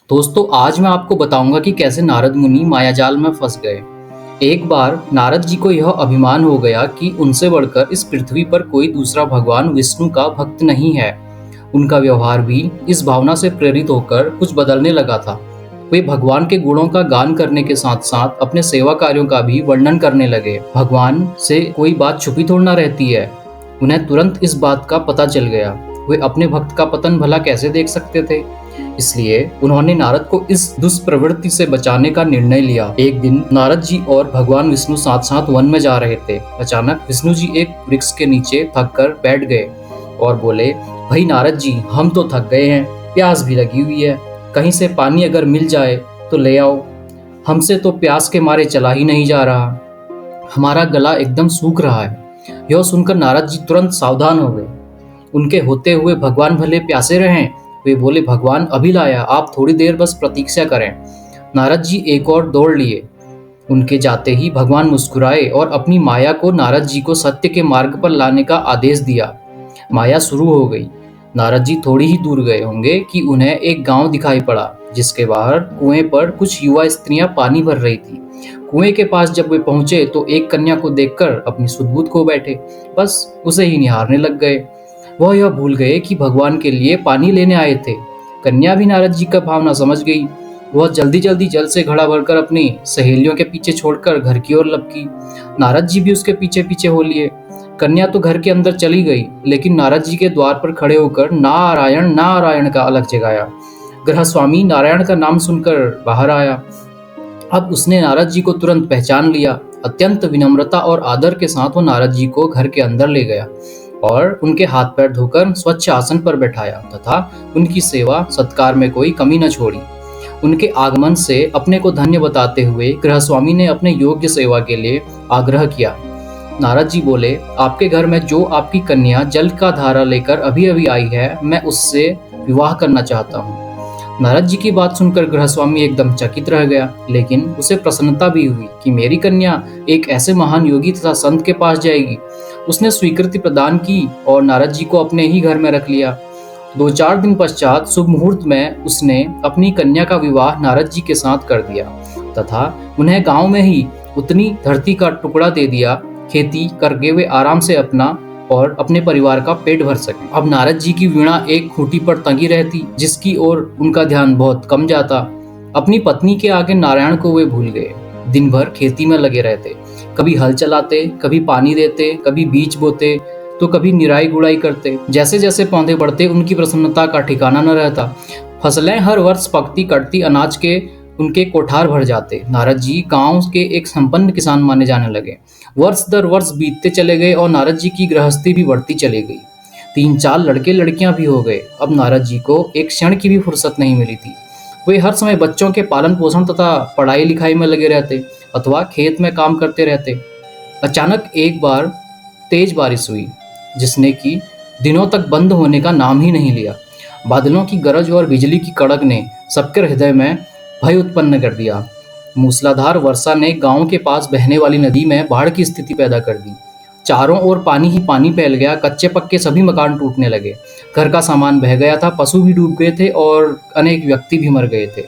दोस्तों आज मैं आपको बताऊंगा कि कैसे नारद मुनि मायाजाल में फंस गए। एक बार नारद जी को यह अभिमान हो गया कि उनसे बढ़कर इस पृथ्वी पर कोई दूसरा भगवान विष्णु का भक्त नहीं है। उनका व्यवहार भी इस भावना से प्रेरित होकर कुछ बदलने लगा था। वे भगवान के गुणों का गान करने के साथ साथ अपने सेवा कार्यों का भी वर्णन करने लगे। भगवान से कोई बात छुपी थोड़ी ना रहती है। उन्हें तुरंत इस बात का पता चल गया। वे अपने भक्त का पतन भला कैसे देख सकते थे। इसलिए उन्होंने नारद को इस दुष्प्रवृत्ति से बचाने का निर्णय लिया। एक दिन नारद जी और भगवान विष्णु साथ साथ वन में जा रहे थे। अचानक विष्णु जी एक वृक्ष के नीचे थक कर बैठ गए और बोले, भाई नारद जी, हम तो थक गए हैं, प्यास भी लगी हुई है, कहीं से पानी अगर मिल जाए तो ले आओ। हमसे तो प्यास के मारे चला ही नहीं जा रहा, हमारा गला एकदम सूख रहा है। यह सुनकर नारद जी तुरंत सावधान हो गए। उनके होते हुए भगवान भले प्यासे रहें। वे बोले, भगवान अभी लाया, आप थोड़ी देर बस प्रतीक्षा करें। नारद जी एक और दौड़ लिए। उनके जाते ही भगवान मुस्कुराए और अपनी माया को नारद जी को सत्य के मार्ग पर लाने का आदेश दिया। माया शुरू हो गई। नारद जी थोड़ी ही दूर गए होंगे कि उन्हें एक गांव दिखाई पड़ा, जिसके बाहर कुएं पर कुछ युवा स्त्रियां पानी भर रही थी। कुएं के पास जब वे पहुंचे तो एक कन्या को देखकर अपनी सुध-बुध खो बैठे, बस उसे ही निहारने लग गए। वह यह भूल गए कि भगवान के लिए पानी लेने आए थे। कन्या भी नारद जी का भावना समझ गई। वह जल्दी जल्दी जल से घड़ा भरकर अपनी सहेलियों के पीछे छोड़कर घर की ओर लपकी। नारद जी भी उसके पीछे पीछे हो लिए। कन्या तो घर के अंदर चली गई, लेकिन नारद जी के द्वार पर खड़े होकर नारायण नारायण का अलग जगाया। गृहस्वामी नारायण का नाम सुनकर बाहर आया। अब उसने नारद जी को तुरंत पहचान लिया। अत्यंत विनम्रता और आदर के साथ वो नारद जी को घर के अंदर ले गया और उनके हाथ पैर धोकर स्वच्छ आसन पर बैठाया तथा उनकी सेवा सत्कार में कोई कमी न छोड़ी। उनके आगमन से अपने को धन्य बताते हुए गृहस्वामी ने अपने योग्य सेवा के लिए आग्रह किया। नारद जी बोले, आपके घर में जो आपकी कन्या जल का धारा लेकर अभी अभी आई है, मैं उससे विवाह करना चाहता हूँ। नारद जी की बात सुनकर गृहस्वामी एकदम चकित रह गया, लेकिन उसे प्रसन्नता भी हुई कि मेरी कन्या एक ऐसे महान योगी तथा संत के पास जाएगी। उसने स्वीकृति प्रदान की और नारद जी को अपने ही घर में रख लिया। 2-4 दिन पश्चात शुभ मुहूर्त में उसने अपनी कन्या का विवाह नारद जी के साथ कर दिया तथा उन्हें गांव में ही उतनी धरती का टुकड़ा दे दिया, खेती करके वे आराम से अपना और अपने परिवार का पेट भर सके। अब नारद जी की वीणा एक खूंटी पर तंगी रहती, जिसकी ओर उनका ध्यान बहुत कम जाता। अपनी पत्नी के आगे नारायण को वे भूल गए। दिन भर खेती में लगे रहते, कभी हल चलाते, कभी पानी देते, कभी बीज बोते, तो कभी निराई गुड़ाई करते। जैसे जैसे पौधे बढ़ते, उनकी प्रसन्नता का ठिकाना न रहता। फसलें हर वर्ष पकती कटती, अनाज के उनके कोठार भर जाते। नारद जी गांव के एक संपन्न किसान माने जाने लगे। वर्ष दर वर्ष बीतते चले गए और नारद जी की गृहस्थी भी बढ़ती चली गई। 3-4 लड़के लड़कियां भी हो गए। अब नारद जी को एक क्षण की भी फुर्सत नहीं मिली थी। वे हर समय बच्चों के पालन पोषण तथा पढ़ाई लिखाई में लगे रहते अथवा खेत में काम करते रहते। अचानक एक बार तेज बारिश हुई, जिसने कि दिनों तक बंद होने का नाम ही नहीं लिया। बादलों की गरज और बिजली की कड़क ने सबके हृदय में भय उत्पन्न कर दिया। मूसलाधार वर्षा ने गांव के पास बहने वाली नदी में बाढ़ की स्थिति पैदा कर दी। चारों ओर पानी ही पानी फैल गया। कच्चे पक्के सभी मकान टूटने लगे। घर का सामान बह गया था, पशु भी डूब गए थे और अनेक व्यक्ति भी मर गए थे।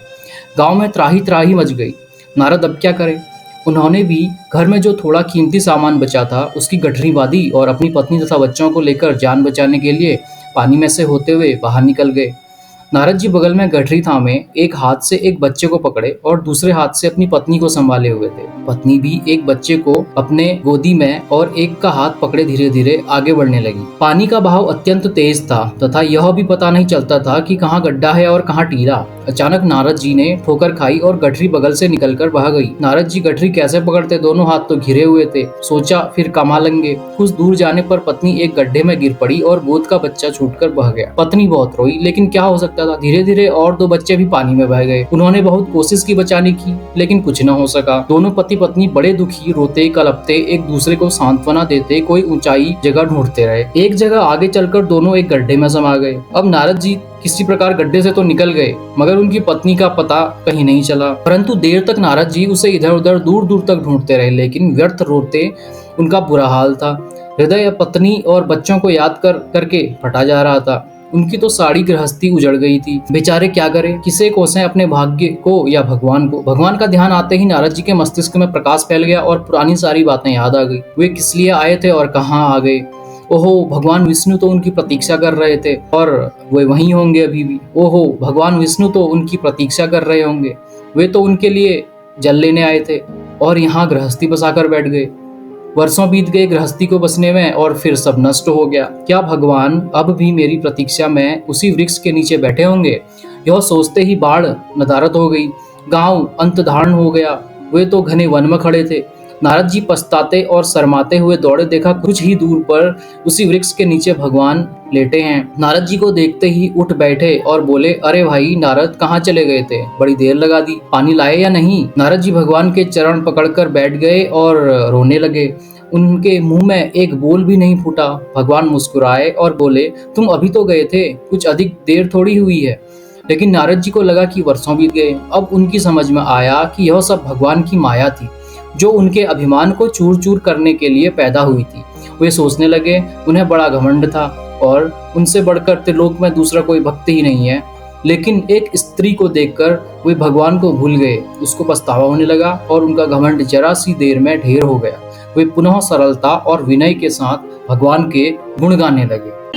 गांव में त्राही त्राही मच गई। नारद अब क्या करें? उन्होंने भी घर में जो थोड़ा कीमती सामान बचा था उसकी गठरी बांधी और अपनी पत्नी तथा बच्चों को लेकर जान बचाने के लिए पानी में से होते हुए बाहर निकल गए। नारद जी बगल में गठरी थामे एक हाथ से एक बच्चे को पकड़े और दूसरे हाथ से अपनी पत्नी को संभाले हुए थे। पत्नी भी एक बच्चे को अपने गोदी में और एक का हाथ पकड़े धीरे धीरे आगे बढ़ने लगी। पानी का बहाव अत्यंत तेज था तथा यह भी पता नहीं चलता था कि कहाँ गड्ढा है और कहाँ टीला। अचानक नारद जी ने ठोकर खाई और गठरी बगल से निकलकर बह गई। नारद जी गठरी कैसे पकड़ते, दोनों हाथ तो घिरे हुए थे। सोचा फिर कमा लेंगे। कुछ दूर जाने पर पत्नी एक गड्ढे में गिर पड़ी और गोद का बच्चा छूटकर बह गया। पत्नी बहुत रोई, लेकिन क्या हो सकता था। धीरे धीरे और 2 बच्चे भी पानी में बह गए। उन्होंने बहुत कोशिश की बचाने की, लेकिन कुछ न हो सका। दोनों पति पत्नी बड़े दुखी, रोते कलपते, एक दूसरे को सांत्वना देते कोई ऊंचाई जगह ढूंढते रहे। एक जगह आगे चलकर दोनों एक गड्ढे में समा गए। अब नारद जी किसी प्रकार गड्ढे से तो निकल गए, मगर उनकी पत्नी का पता कहीं नहीं चला। परंतु देर तक नारद जी उसे इधर उधर दूर दूर तक ढूंढते रहे, लेकिन व्यर्थ रोते उनका बुरा हाल था। हृदय पत्नी और बच्चों को याद करके फटा जा रहा था। उनकी तो सारी गृहस्थी उजड़ गई थी। बेचारे क्या करें, किसे कोसें अपने भाग्य को या भगवान को। भगवान का ध्यान आते ही नारद जी के मस्तिष्क में प्रकाश फैल गया और पुरानी सारी बातें याद आ गई। वे किस लिए आए थे और कहाँ आ गए। ओहो, भगवान विष्णु तो उनकी प्रतीक्षा कर रहे थे और वे वहीं होंगे अभी भी। ओहो, भगवान विष्णु तो उनकी प्रतीक्षा कर रहे होंगे, वे तो उनके लिए जल लेने आए थे और यहाँ गृहस्थी बसाकर बैठ गए। वर्षों बीत गए गृहस्थी को बसने में और फिर सब नष्ट हो गया। क्या भगवान अब भी मेरी प्रतीक्षा में उसी वृक्ष के नीचे बैठे होंगे। यह सोचते ही बाढ़ नदारद हो गई। गांव अंतधारण हो गया। वे तो घने वन में खड़े थे। नारद जी पछताते और शर्माते हुए दौड़े, देखा कुछ ही दूर पर उसी वृक्ष के नीचे भगवान लेटे हैं। नारद जी को देखते ही उठ बैठे और बोले, अरे भाई नारद, कहाँ चले गए थे, बड़ी देर लगा दी, पानी लाए या नहीं। नारद जी भगवान के चरण पकड़कर बैठ गए और रोने लगे। उनके मुंह में एक बोल भी नहीं फूटा। भगवान मुस्कुराए और बोले, तुम अभी तो गए थे, कुछ अधिक देर थोड़ी हुई है। लेकिन नारद जी को लगा कि वर्षों बीत गए। अब उनकी समझ में आया कि यह सब भगवान की माया थी, जो उनके अभिमान को चूर चूर करने के लिए पैदा हुई थी। वे सोचने लगे, उन्हें बड़ा घमंड था और उनसे बढ़कर त्रिलोक में दूसरा कोई भक्त ही नहीं है। लेकिन एक स्त्री को देखकर वे भगवान को भूल गए। उसको पछतावा होने लगा और उनका घमंड जरा सी देर में ढेर हो गया। वे पुनः सरलता और विनय के साथ भगवान के गुण गाने लगे।